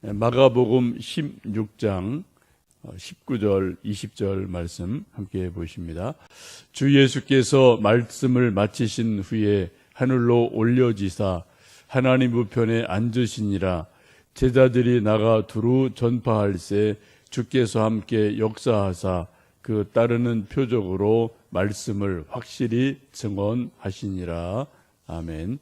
마가복음 16장 19절 20절 말씀 함께 보십니다. 주 예수께서 말씀을 마치신 후에 하늘로 올려지사 하나님 우편에 앉으시니라. 제자들이 나가 두루 전파할새 주께서 함께 역사하사 그 따르는 표적으로 말씀을 확실히 증언하시니라. 아멘.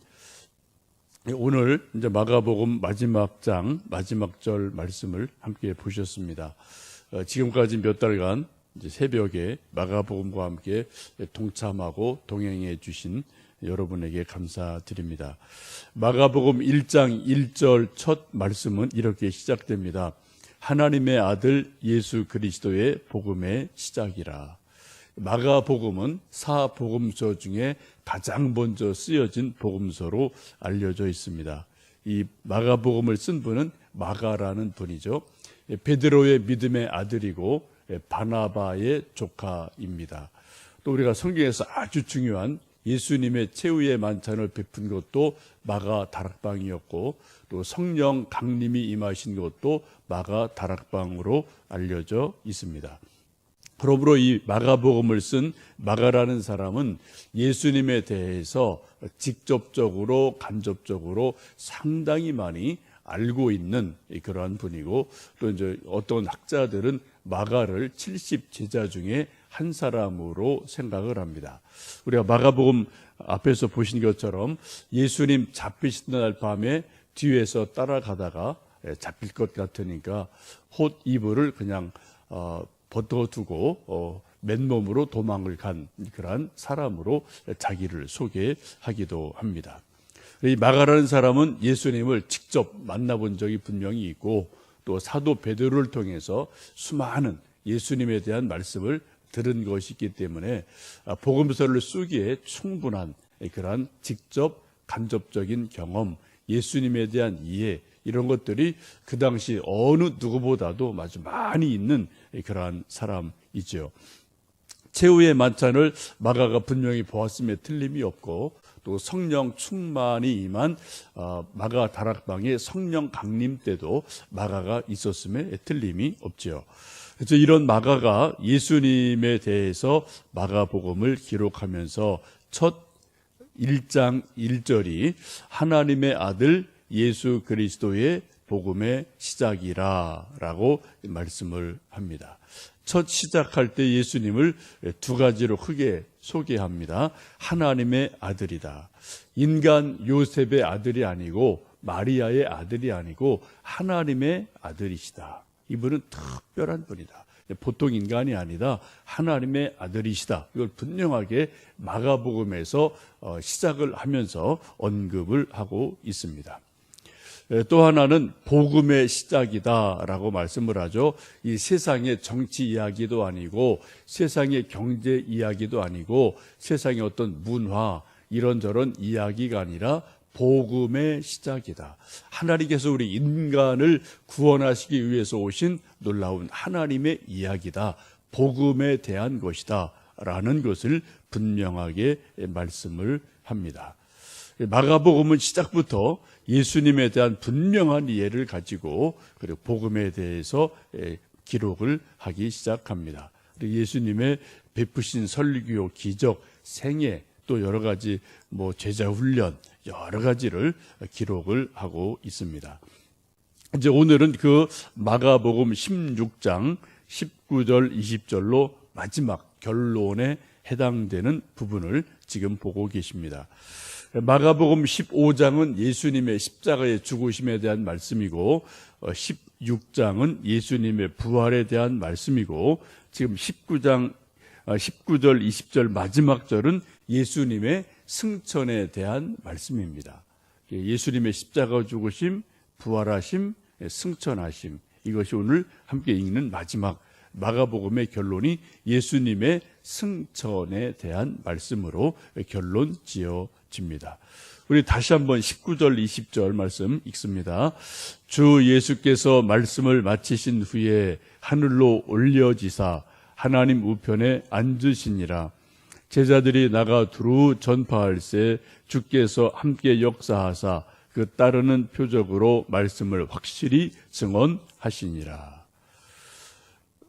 오늘 이제 마가복음 마지막 장 마지막 절 말씀을 함께 보셨습니다. 지금까지 몇 달간 이제 새벽에 마가복음과 함께 동참하고 동행해 주신 여러분에게 감사드립니다. 마가복음 1장 1절 첫 말씀은 이렇게 시작됩니다. 하나님의 아들 예수 그리스도의 복음의 시작이라. 마가복음은 사복음서 중에 가장 먼저 쓰여진 복음서로 알려져 있습니다. 이 마가복음을 쓴 분은 마가라는 분이죠. 베드로의 믿음의 아들이고 바나바의 조카입니다. 또 우리가 성경에서 아주 중요한 예수님의 최후의 만찬을 베푼 것도 마가 다락방이었고, 또 성령 강림이 임하신 것도 마가 다락방으로 알려져 있습니다. 그러므로 이 마가복음을 쓴 마가라는 사람은 예수님에 대해서 직접적으로 간접적으로 상당히 많이 알고 있는 그러한 분이고, 또 이제 어떤 학자들은 마가를 70제자 중에 한 사람으로 생각을 합니다. 우리가 마가복음 앞에서 보신 것처럼 예수님 잡히신 날 밤에 뒤에서 따라가다가 잡힐 것 같으니까 홑 이불을 그냥 벗어두고 맨몸으로 도망을 간 그러한 사람으로 자기를 소개하기도 합니다. 이 마가라는 사람은 예수님을 직접 만나본 적이 분명히 있고, 또 사도 베드로를 통해서 수많은 예수님에 대한 말씀을 들은 것이 있기 때문에 복음서를 쓰기에 충분한 그러한 직접 간접적인 경험, 예수님에 대한 이해, 이런 것들이 그 당시 어느 누구보다도 아주 많이 있는 그러한 사람이죠. 최후의 만찬을 마가가 분명히 보았음에 틀림이 없고, 또 성령 충만이 임한 마가 다락방의 성령 강림 때도 마가가 있었음에 틀림이 없죠. 그래서 이런 마가가 예수님에 대해서 마가복음을 기록하면서 첫 1장 1절이 하나님의 아들 예수 그리스도의 복음의 시작이라 라고 말씀을 합니다. 첫 시작할 때 예수님을 두 가지로 크게 소개합니다. 하나님의 아들이다. 인간 요셉의 아들이 아니고 마리아의 아들이 아니고 하나님의 아들이시다. 이분은 특별한 분이다. 보통 인간이 아니다. 하나님의 아들이시다. 이걸 분명하게 마가복음에서 시작을 하면서 언급을 하고 있습니다. 또 하나는 복음의 시작이다라고 말씀을 하죠. 이 세상의 정치 이야기도 아니고, 세상의 경제 이야기도 아니고, 세상의 어떤 문화 이런저런 이야기가 아니라 복음의 시작이다. 하나님께서 우리 인간을 구원하시기 위해서 오신 놀라운 하나님의 이야기다. 복음에 대한 것이다 라는 것을 분명하게 말씀을 합니다. 마가복음은 시작부터 예수님에 대한 분명한 이해를 가지고, 그리고 복음에 대해서 기록을 하기 시작합니다. 그리고 예수님의 베푸신 설교, 기적, 생애, 또 여러 가지 제자 훈련, 여러 가지를 기록을 하고 있습니다. 이제 오늘은 그 마가복음 16장 19절 20절로 마지막 결론에 해당되는 부분을 지금 보고 계십니다. 마가복음 15장은 예수님의 십자가의 죽으심에 대한 말씀이고, 16장은 예수님의 부활에 대한 말씀이고, 지금 19절 20절 마지막 절은 예수님의 승천에 대한 말씀입니다. 예수님의 십자가 죽으심, 부활하심, 승천하심, 이것이 오늘 함께 읽는 마지막 마가복음의 결론이 예수님의 승천에 대한 말씀으로 결론 지어집니다. 우리 다시 한번 19절 20절 말씀 읽습니다. 주 예수께서 말씀을 마치신 후에 하늘로 올려지사 하나님 우편에 앉으시니라. 제자들이 나가 두루 전파할새 주께서 함께 역사하사 그 그 따르는 표적으로 말씀을 확실히 증언하시니라.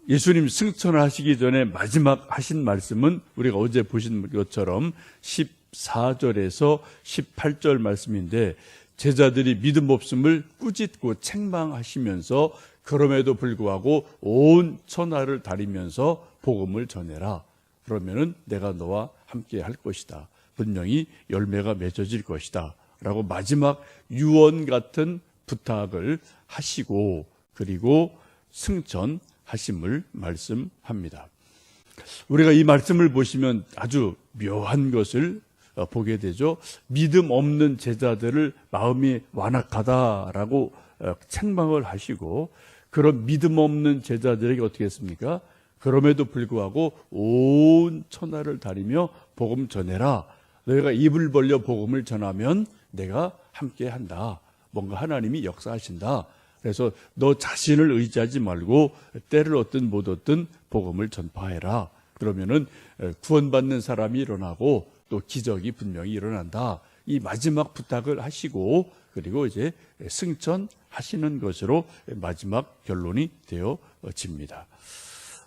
예수님 승천하시기 전에 마지막 하신 말씀은 우리가 어제 보신 것처럼 14절에서 18절 말씀인데, 제자들이 믿음 없음을 꾸짖고 책망하시면서 그럼에도 불구하고 온 천하를 다니면서 복음을 전해라. 그러면은 내가 너와 함께 할 것이다. 분명히 열매가 맺어질 것이다. 라고 마지막 유언 같은 부탁을 하시고, 그리고 승천하심을 말씀합니다. 우리가 이 말씀을 보시면 아주 묘한 것을 보게 되죠. 믿음 없는 제자들을 마음이 완악하다라고 책망을 하시고, 그런 믿음 없는 제자들에게 어떻게 했습니까? 그럼에도 불구하고 온 천하를 다니며 복음 전해라. 너희가 입을 벌려 복음을 전하면 내가 함께 한다. 뭔가 하나님이 역사하신다. 그래서 너 자신을 의지하지 말고 때를 얻든 못 얻든 복음을 전파해라. 그러면은 구원받는 사람이 일어나고 또 기적이 분명히 일어난다. 이 마지막 부탁을 하시고, 그리고 이제 승천하시는 것으로 마지막 결론이 되어집니다.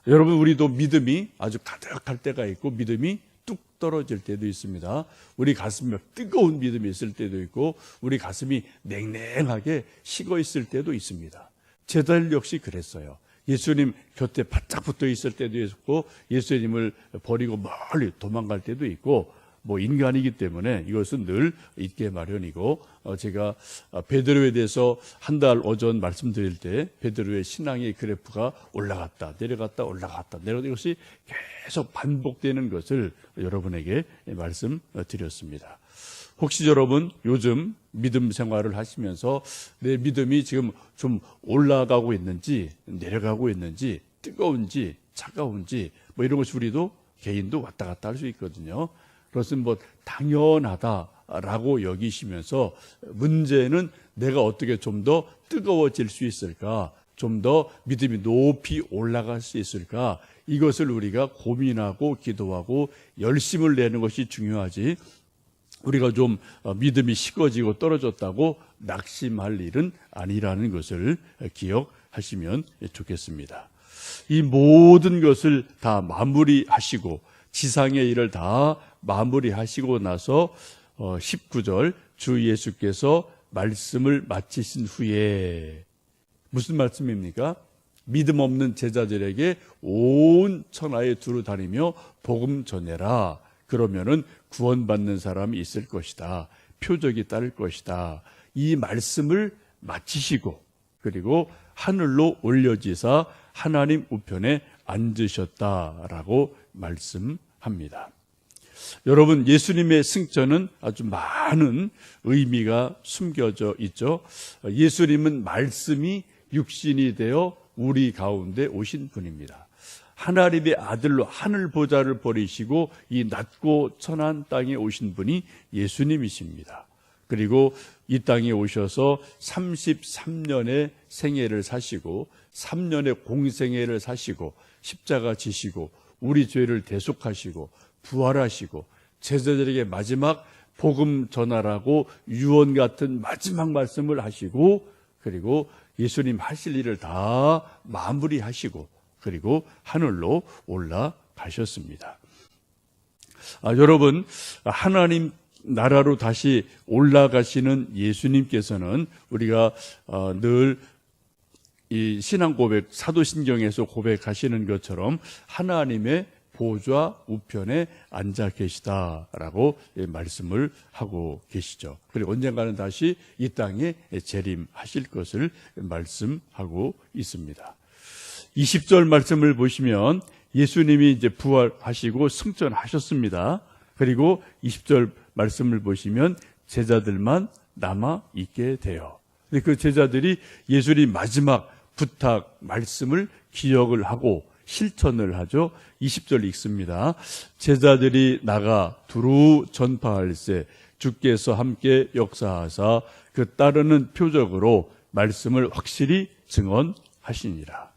여러분, 우리도 믿음이 아주 가득할 때가 있고 믿음이 뚝 떨어질 때도 있습니다. 우리 가슴에 뜨거운 믿음이 있을 때도 있고 우리 가슴이 냉랭하게 식어 있을 때도 있습니다. 제자들 역시 그랬어요. 예수님 곁에 바짝 붙어 있을 때도 있고 예수님을 버리고 멀리 도망갈 때도 있고, 뭐 인간이기 때문에 이것은 늘 있게 마련이고, 제가 베드로에 대해서 한 달 오전 말씀드릴 때 베드로의 신앙의 그래프가 올라갔다 내려갔다 올라갔다 내려갔다, 이것이 계속 반복되는 것을 여러분에게 말씀드렸습니다. 혹시 여러분 요즘 믿음 생활을 하시면서 내 믿음이 지금 좀 올라가고 있는지 내려가고 있는지, 뜨거운지 차가운지, 뭐 이런 것이 우리도 개인도 왔다 갔다 할 수 있거든요. 그것은 뭐 당연하다라고 여기시면서, 문제는 내가 어떻게 좀 더 뜨거워질 수 있을까, 좀 더 믿음이 높이 올라갈 수 있을까, 이것을 우리가 고민하고 기도하고 열심을 내는 것이 중요하지, 우리가 좀 믿음이 식어지고 떨어졌다고 낙심할 일은 아니라는 것을 기억하시면 좋겠습니다. 이 모든 것을 다 마무리하시고 지상의 일을 다 마무리하시고 나서 19절 주 예수께서 말씀을 마치신 후에, 무슨 말씀입니까? 믿음 없는 제자들에게 온 천하에 두루 다니며 복음 전해라. 그러면은 구원받는 사람이 있을 것이다. 표적이 따를 것이다. 이 말씀을 마치시고 그리고 하늘로 올려지사 하나님 우편에 앉으셨다라고 말씀합니다. 여러분, 예수님의 승천은 아주 많은 의미가 숨겨져 있죠. 예수님은 말씀이 육신이 되어 우리 가운데 오신 분입니다. 하나님의 아들로 하늘 보좌를 버리시고 이 낮고 천한 땅에 오신 분이 예수님이십니다. 그리고 이 땅에 오셔서 33년의 생애를 사시고 3년의 공생애를 사시고 십자가 지시고 우리 죄를 대속하시고 부활하시고 제자들에게 마지막 복음 전하라고 유언 같은 마지막 말씀을 하시고, 그리고 예수님 하실 일을 다 마무리하시고 그리고 하늘로 올라가셨습니다. 여러분, 하나님 나라로 다시 올라가시는 예수님께서는 우리가 늘 이 신앙 고백, 사도신경에서 고백하시는 것처럼 하나님의 보좌 우편에 앉아 계시다라고 말씀을 하고 계시죠. 그리고 언젠가는 다시 이 땅에 재림하실 것을 말씀하고 있습니다. 20절 말씀을 보시면 예수님이 이제 부활하시고 승천하셨습니다. 그리고 20절 말씀을 보시면 제자들만 남아 있게 돼요. 근데 그 제자들이 예수님 마지막 부탁 말씀을 기억을 하고 실천을 하죠. 20절 읽습니다. 제자들이 나가 두루 전파할세 주께서 함께 역사하사 그 따르는 표적으로 말씀을 확실히 증언하시니라.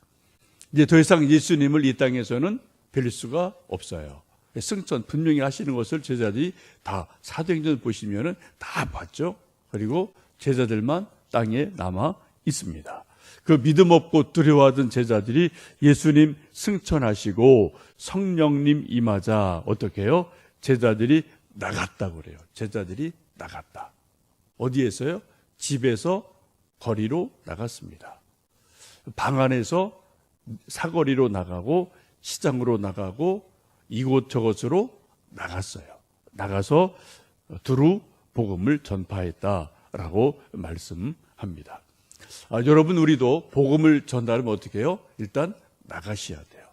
이제 더 이상 예수님을 이 땅에서는 뵐 수가 없어요. 승천 분명히 하시는 것을 제자들이 다 사도행전 보시면은 다 봤죠. 그리고 제자들만 땅에 남아 있습니다. 그 믿음 없고 두려워하던 제자들이 예수님 승천하시고 성령님 임하자 어떻게 해요? 제자들이 나갔다고 그래요. 제자들이 나갔다. 어디에서요? 집에서 거리로 나갔습니다. 방 안에서 사거리로 나가고 시장으로 나가고 이곳저곳으로 나갔어요. 나가서 두루 복음을 전파했다라고 말씀합니다. 여러분, 우리도 복음을 전하려면 어떻게 해요? 일단 나가셔야 돼요.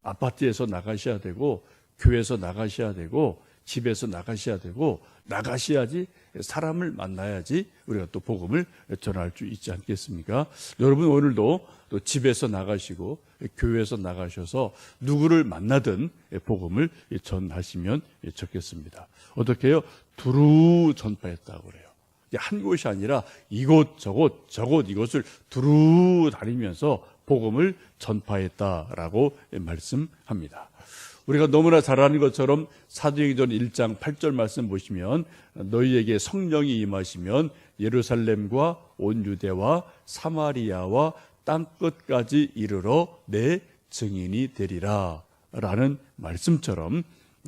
아파트에서 나가셔야 되고, 교회에서 나가셔야 되고, 집에서 나가셔야 되고, 나가셔야지 사람을 만나야지 우리가 또 복음을 전할 수 있지 않겠습니까? 여러분, 오늘도 또 집에서 나가시고 교회에서 나가셔서 누구를 만나든 복음을 전하시면 좋겠습니다. 어떻게 해요? 두루 전파했다고 그래요. 한 곳이 아니라 이곳 저곳 이곳을 두루 다니면서 복음을 전파했다라고 말씀합니다. 우리가 너무나 잘 아는 것처럼 사도행전 1장 8절 말씀 보시면 너희에게 성령이 임하시면 예루살렘과 온 유대와 사마리아와 땅끝까지 이르러 내 증인이 되리라 라는 말씀처럼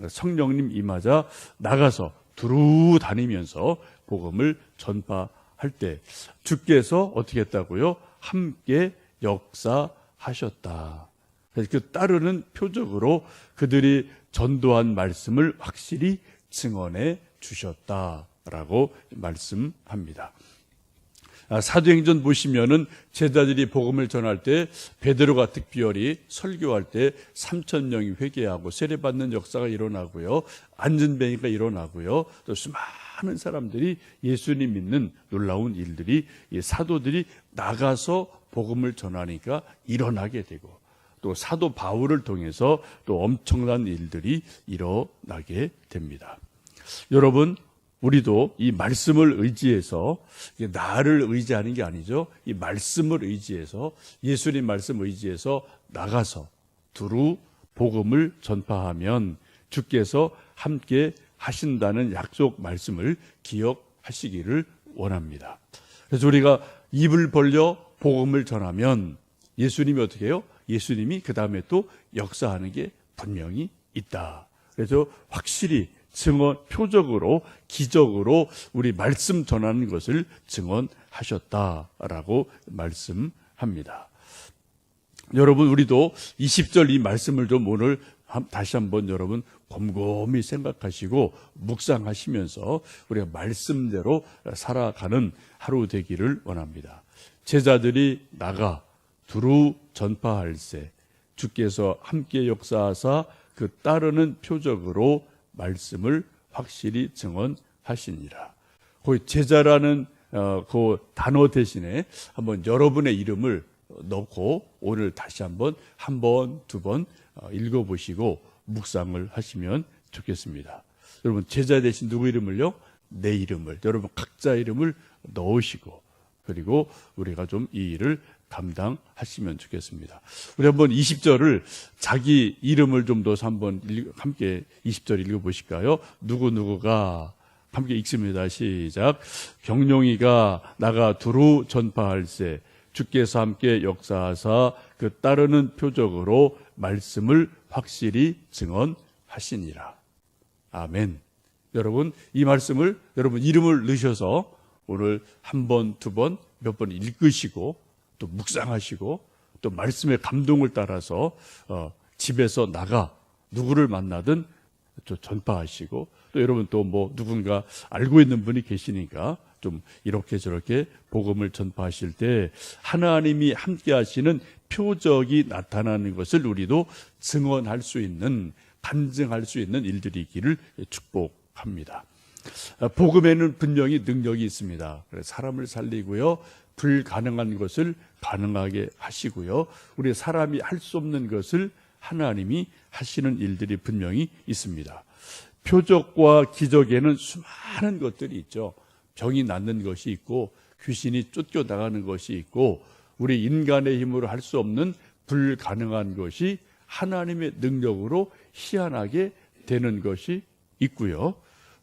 성령님 임하자 나가서 두루 다니면서 복음을 전파할 때 주께서 어떻게 했다고요? 함께 역사하셨다. 그래서 그 따르는 표적으로 그들이 전도한 말씀을 확실히 증언해 주셨다라고 말씀합니다. 사도행전 보시면은 제자들이 복음을 전할 때 베드로가 특별히 설교할 때 3,000명이 회개하고 세례받는 역사가 일어나고요. 안전뱅이가 일어나고요. 또 수많은 사람들이 예수님 믿는 놀라운 일들이 사도들이 나가서 복음을 전하니까 일어나게 되고 또 사도 바울을 통해서 또 엄청난 일들이 일어나게 됩니다. 여러분, 우리도 이 말씀을 의지해서 나를 의지하는 게 아니죠. 이 말씀을 의지해서 예수님 말씀 의지해서 나가서 두루 복음을 전파하면 주께서 함께 하신다는 약속 말씀을 기억하시기를 원합니다. 그래서 우리가 입을 벌려 복음을 전하면 예수님이 어떻게 해요? 예수님이 그 다음에 또 역사하는 게 분명히 있다. 그래서 확실히 증언, 표적으로, 기적으로 우리 말씀 전하는 것을 증언하셨다라고 말씀합니다. 여러분, 우리도 20절 이 말씀을 좀 오늘 다시 한번 여러분 곰곰이 생각하시고 묵상하시면서 우리가 말씀대로 살아가는 하루 되기를 원합니다. 제자들이 나가 두루 전파할세 주께서 함께 역사하사 그 따르는 표적으로 말씀을 확실히 증언하시니라. 그 제자라는 그 단어 대신에 한번 여러분의 이름을 넣고 오늘 다시 한번 두 번 읽어보시고 묵상을 하시면 좋겠습니다. 여러분, 제자 대신 누구 이름을요? 내 이름을, 여러분 각자 이름을 넣으시고 그리고 우리가 좀 이 일을 감당하시면 좋겠습니다. 우리 한번 20절을 자기 이름을 좀 넣어서 한번 함께 20절 읽어보실까요? 누구누구가 함께 읽습니다. 시작. 경룡이가 나가 두루 전파할세 주께서 함께 역사하사 그 따르는 표적으로 말씀을 확실히 증언하시니라. 아멘. 여러분, 이 말씀을 여러분 이름을 넣으셔서 오늘 한 번, 두 번, 몇 번 읽으시고 또 묵상하시고 또 말씀의 감동을 따라서 집에서 나가 누구를 만나든 또 전파하시고 또 여러분 또 뭐 누군가 알고 있는 분이 계시니까 좀 이렇게 저렇게 복음을 전파하실 때 하나님이 함께 하시는 표적이 나타나는 것을 우리도 증언할 수 있는, 간증할 수 있는 일들이기를 축복합니다. 복음에는 분명히 능력이 있습니다. 그래서 사람을 살리고요, 불가능한 것을 가능하게 하시고요, 우리 사람이 할 수 없는 것을 하나님이 하시는 일들이 분명히 있습니다. 표적과 기적에는 수많은 것들이 있죠. 병이 낫는 것이 있고 귀신이 쫓겨나가는 것이 있고 우리 인간의 힘으로 할 수 없는 불가능한 것이 하나님의 능력으로 희한하게 되는 것이 있고요.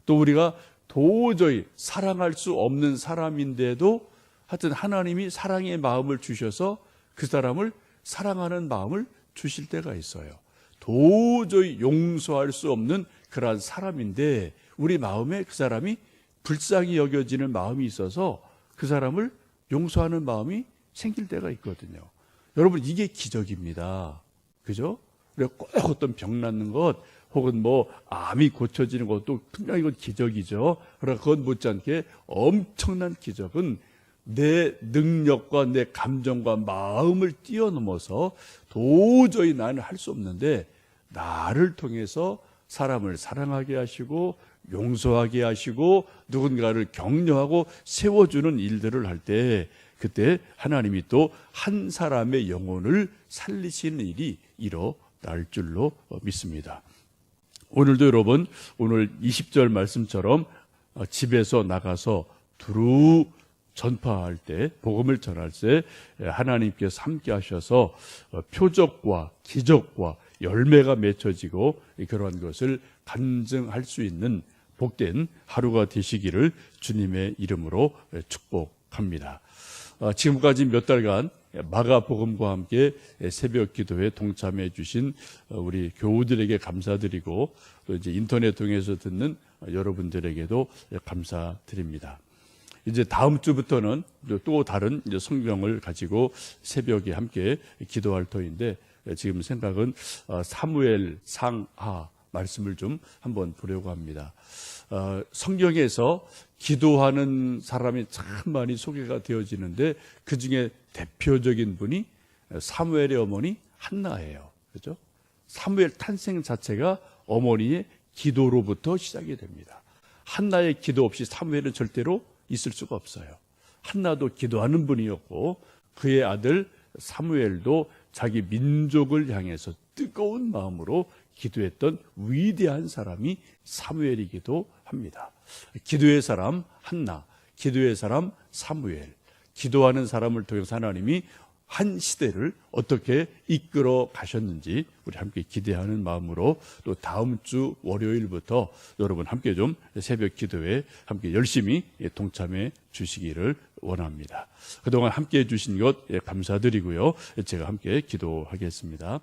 또 우리가 도저히 사랑할 수 없는 사람인데도 하여튼 하나님이 사랑의 마음을 주셔서 그 사람을 사랑하는 마음을 주실 때가 있어요. 도저히 용서할 수 없는 그러한 사람인데 우리 마음에 그 사람이 불쌍히 여겨지는 마음이 있어서 그 사람을 용서하는 마음이 생길 때가 있거든요. 여러분, 이게 기적입니다. 그죠? 그래서 꼭 어떤 병 낫는 것 혹은 암이 고쳐지는 것도 분명히 이건 기적이죠. 그러나 그건 못지않게 엄청난 기적은 내 능력과 내 감정과 마음을 뛰어넘어서 도저히 나는 할 수 없는데 나를 통해서 사람을 사랑하게 하시고 용서하게 하시고 누군가를 격려하고 세워주는 일들을 할 때 그때 하나님이 또 한 사람의 영혼을 살리시는 일이 일어날 줄로 믿습니다. 오늘도 여러분, 오늘 20절 말씀처럼 집에서 나가서 두루 전파할 때, 복음을 전할 때 하나님께서 함께 하셔서 표적과 기적과 열매가 맺혀지고 그러한 것을 간증할 수 있는 복된 하루가 되시기를 주님의 이름으로 축복합니다. 지금까지 몇 달간 마가복음과 함께 새벽 기도에 동참해 주신 우리 교우들에게 감사드리고 또 이제 인터넷 통해서 듣는 여러분들에게도 감사드립니다. 이제 다음 주부터는 또 다른 이제 성경을 가지고 새벽에 함께 기도할 터인데 지금 생각은 사무엘 상하 말씀을 좀 한번 보려고 합니다. 성경에서 기도하는 사람이 참 많이 소개가 되어지는데 그 중에 대표적인 분이 사무엘의 어머니 한나예요. 그렇죠? 사무엘 탄생 자체가 어머니의 기도로부터 시작이 됩니다. 한나의 기도 없이 사무엘은 절대로 있을 수가 없어요. 한나도 기도하는 분이었고 그의 아들 사무엘도 자기 민족을 향해서 뜨거운 마음으로 기도했던 위대한 사람이 사무엘이기도 합니다. 기도의 사람 한나, 기도의 사람 사무엘, 기도하는 사람을 통해서 하나님이 한 시대를 어떻게 이끌어 가셨는지 우리 함께 기대하는 마음으로 또 다음 주 월요일부터 여러분 함께 좀 새벽 기도에 함께 열심히 동참해 주시기를 원합니다. 그동안 함께 해 주신 것 감사드리고요. 제가 함께 기도하겠습니다.